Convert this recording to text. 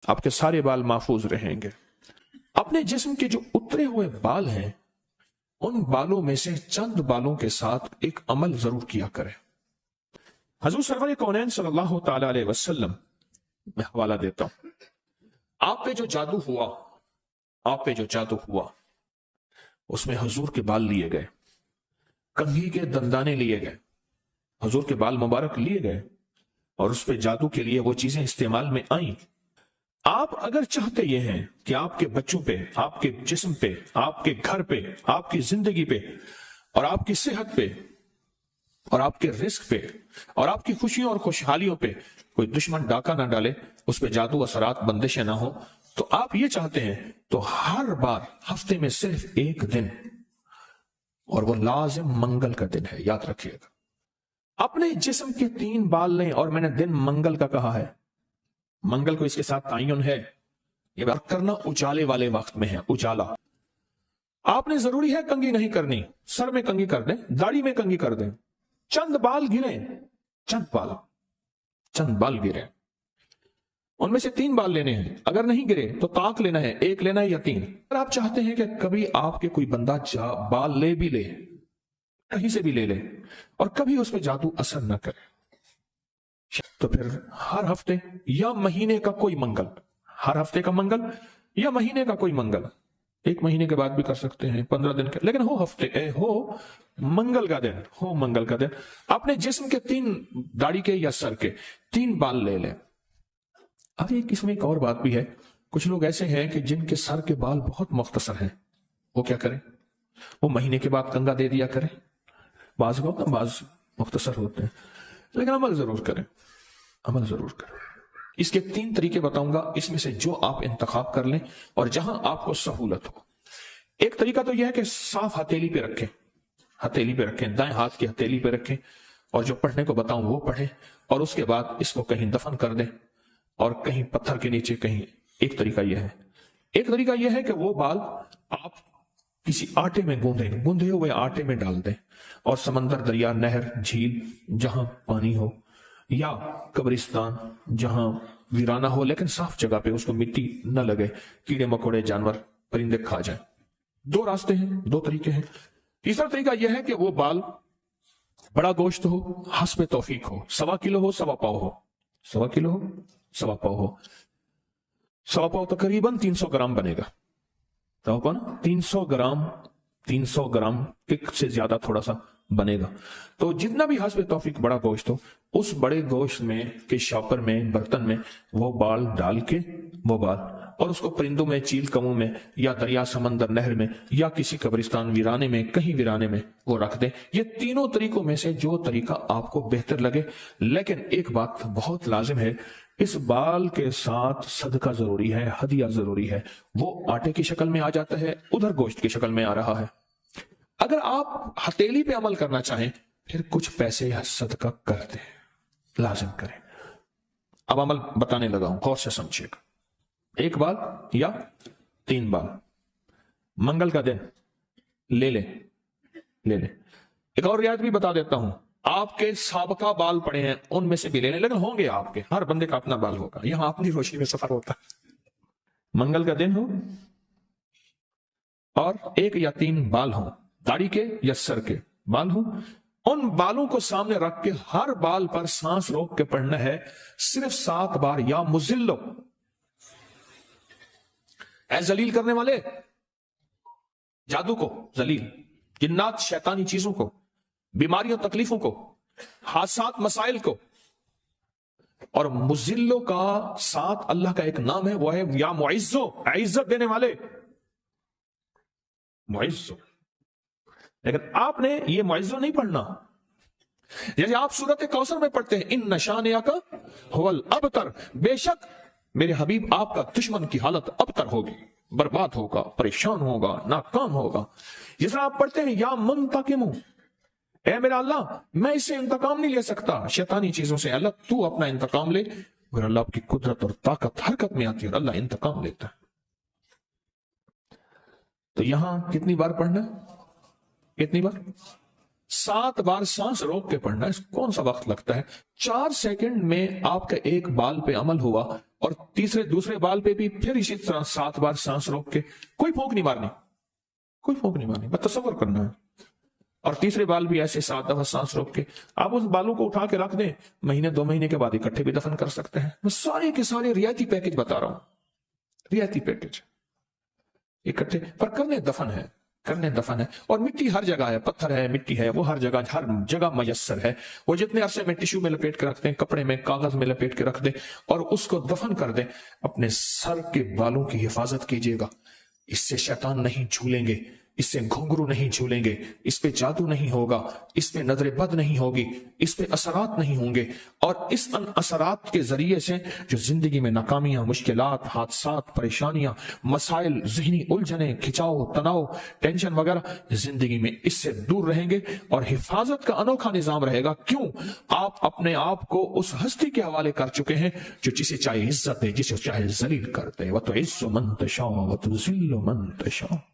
آپ کے سارے بال محفوظ رہیں گے۔ اپنے جسم کے جو اترے ہوئے بال ہیں ان بالوں میں سے چند بالوں کے ساتھ ایک عمل ضرور کیا کریں۔ حضور سرور کونین صلی اللہ تعالی علیہ وسلم میں حوالہ دیتا ہوں، آپ پہ جو جادو ہوا اس میں حضور کے بال لیے گئے، کنگھی کے دندانے لیے گئے، حضور کے بال مبارک لیے گئے اور اس پہ جادو کے لیے وہ چیزیں استعمال میں آئیں۔ آپ اگر چاہتے یہ ہیں کہ آپ کے بچوں پہ، آپ کے جسم پہ، آپ کے گھر پہ، آپ کی زندگی پہ اور آپ کی صحت پہ اور آپ کے رزق پہ اور آپ کی خوشیوں اور خوشحالیوں پہ کوئی دشمن ڈاکہ نہ ڈالے، اس پہ جادو اثرات بندشیں نہ ہوں، تو آپ یہ چاہتے ہیں تو ہر بار ہفتے میں صرف ایک دن، اور وہ لازم منگل کا دن ہے، یاد رکھیے گا، اپنے جسم کے 3 بال لیں، اور میں نے دن منگل کا کہا ہے، منگل کو اس کے ساتھ تعین ہے، یہ بات کرنا اجالے والے وقت میں ہے، اجالا۔ آپ نے ضروری ہے کنگھی نہیں کرنی، سر میں کنگھی کر دیں، داڑھی میں کنگھی کر دیں، چند بال گریں، چند بال گریں، ان میں سے 3 بال لینے ہیں، اگر نہیں گرے تو طاق لینا ہے، 1 لینا ہے یا 3۔ اگر آپ چاہتے ہیں کہ کبھی آپ کے کوئی بندہ بال لے بھی لے، کہیں سے بھی لے لے، اور کبھی اس پہ جادو اثر نہ کرے، تو پھر ہر ہفتے یا مہینے کا کوئی منگل، ہر ہفتے کا منگل یا مہینے کا کوئی منگل، 1 مہینے کے بعد بھی کر سکتے ہیں، 15 دن کے، لیکن ہو منگل کا دن اپنے جسم کے 3 داڑھی کے یا سر کے 3 بال لے لیں۔ اب اس میں ایک اور بات بھی ہے، کچھ لوگ ایسے ہیں کہ جن کے سر کے بال بہت مختصر ہیں، وہ کیا کریں؟ وہ مہینے کے بعد کنگا دے دیا کریں، بعض مختصر ہوتے ہیں، لیکن عمل ضرور کریں۔ اس کے 3 طریقے بتاؤں گا، اس میں سے جو آپ انتخاب کر لیں اور جہاں آپ کو سہولت ہو۔ ایک طریقہ تو یہ ہے کہ صاف ہتھیلی پہ رکھیں، دائیں ہاتھ کی ہتھیلی پہ رکھیں، اور جو پڑھنے کو بتاؤں وہ پڑھیں، اور اس کے بعد اس کو کہیں دفن کر دیں، اور کہیں پتھر کے نیچے کہیں۔ ایک طریقہ یہ ہے کہ وہ بال آپ کسی آٹے میں گوندھے ہوئے آٹے میں ڈال دیں، اور سمندر، دریا، نہر، جھیل جہاں پانی ہو، یا قبرستان جہاں ویرانہ ہو لیکن صاف جگہ پہ، اس کو مٹی نہ لگے، کیڑے مکوڑے، جانور، پرندے کھا جائیں۔ 2 راستے ہیں، 2 طریقے ہیں۔ تیسرا طریقہ یہ ہے کہ وہ بال بڑا گوشت ہو، حسب توفیق ہو، 1.25 کلو ہو، 1.25 پاؤ ہو، 1.25 کلو ہو، 1.25 پاؤ ہو، 1.25 پاؤ تقریباً 300 گرام بنے گا، 300 گرام سے زیادہ تھوڑا سا بنے گا۔ تو جتنا بھی حسب توفیق بڑا گوشت ہو، اس بڑے گوشت میں کے شاپر میں، برتن میں وہ بال ڈال کے، اور اس کو پرندوں میں، چیل کموں میں، یا دریا، سمندر، نہر میں، یا کسی قبرستان، ویرانے میں، کہیں ویرانے میں وہ رکھ دیں۔ یہ تینوں طریقوں میں سے جو طریقہ آپ کو بہتر لگے، لیکن ایک بات بہت لازم ہے، اس بال کے ساتھ صدقہ ضروری ہے، ہدیہ ضروری ہے۔ وہ آٹے کی شکل میں آ جاتا ہے، ادھر گوشت کی شکل میں آ رہا ہے۔ اگر آپ ہتھیلی پہ عمل کرنا چاہیں پھر کچھ پیسے یا صدقہ کر دیں، لازم کریں۔ اب عمل بتانے لگا ہوں، غور سے سمجھیے گا۔ 1 بال یا 3 بال منگل کا دن لے لیں۔ ایک اور رعایت بھی بتا دیتا ہوں، آپ کے سابقہ بال پڑے ہیں ان میں سے بھی لے لیں، لیکن ہوں گے آپ کے، ہر بندے کا اپنا بال ہوگا، یہاں اپنی روشنی میں سفر ہوتا ہے۔ منگل کا دن ہو اور 1 یا 3 بال ہوں، داڑھی کے یا سر کے بال ہوں، ان بالوں کو سامنے رکھ کے ہر بال پر سانس روک کے پڑھنا ہے صرف 7 بار، یا مزلو، اے ذلیل کرنے والے، جادو کو، ذلیل، جنات، شیطانی چیزوں کو، بیماریوں، تکلیفوں کو، حادثات، مسائل کو۔ اور مزلو کا ساتھ اللہ کا ایک نام ہے، وہ ہے یا معزو، عزت دینے والے، معزو۔ لیکن آپ نے یہ معزو نہیں پڑھنا، جیسے آپ سورۃ کوثر میں پڑھتے ہیں، ان شانئک ھو الابتر، بے شک میرے حبیب آپ کا دشمن کی حالت ابتر ہوگی، برباد ہوگا، پریشان ہوگا، ناکام ہوگا۔ جس طرح آپ پڑھتے ہیں یا منتقم، اے میرا اللہ میں اس سے انتقام نہیں لے سکتا شیطانی چیزوں سے، اللہ تو اپنا انتقام لے۔ اور اللہ کی قدرت اور طاقت حرکت میں آتی ہے اور اللہ انتقام لیتا ہے۔ تو یہاں کتنی بار پڑھنا ہے؟ کتنی بار؟ 7 بار سانس روک کے پڑھنا ہے۔ کون سا وقت لگتا ہے؟ 4 سیکنڈ میں آپ کا ایک بال پہ عمل ہوا اور دوسرے بال پہ بھی پھر اسی طرح 7 بار سانس روک کے، کوئی پھونک نہیں مارنی، کوئی پھونک نہیں مارنی، بس تصور کرنا ہے. اور تیسرے بال بھی ایسے 7 دفعہ سانس روک کے. آپ اس بالوں کو اٹھا کے رکھ دیں، مہینے 2 مہینے کے بعد اکٹھے بھی دفن کر سکتے ہیں. میں سارے کے سارے رعایتی پیکج بتا رہا ہوں، رعایتی پیکج اکٹھے پر کرنے دفن ہے، کرنے دفن ہے. اور مٹی ہر جگہ ہے، پتھر ہے، مٹی ہے، وہ ہر جگہ میسر ہے. وہ جتنے عرصے میں ٹیشو میں لپیٹ کے رکھ دیں، کپڑے میں، کاغذ میں لپیٹ کے رکھ دیں اور اس کو دفن کر دیں. اپنے سر کے بالوں کی حفاظت کیجیے گا. اس سے شیطان نہیں جھولیں گے، اس سے گھنگرو نہیں جھولیں گے، اس پہ جادو نہیں ہوگا، اس پہ نظر بد نہیں ہوگی، اس پہ اثرات نہیں ہوں گے. اور اس ان اثرات کے ذریعے سے جو زندگی میں ناکامیاں، مشکلات، حادثات، پریشانیاں، مسائل، ذہنی الجھنیں، کھچاؤ، تناؤ، ٹینشن وغیرہ زندگی میں اس سے دور رہیں گے. اور حفاظت کا انوکھا نظام رہے گا. کیوں؟ آپ اپنے آپ کو اس ہستی کے حوالے کر چکے ہیں جو جسے چاہے عزت دے، جسے چاہے ذلیل کر دے. وَتُعِزُّ مَن تَشَاءُ وَتُذِلُّ مَن تَشَاءُ.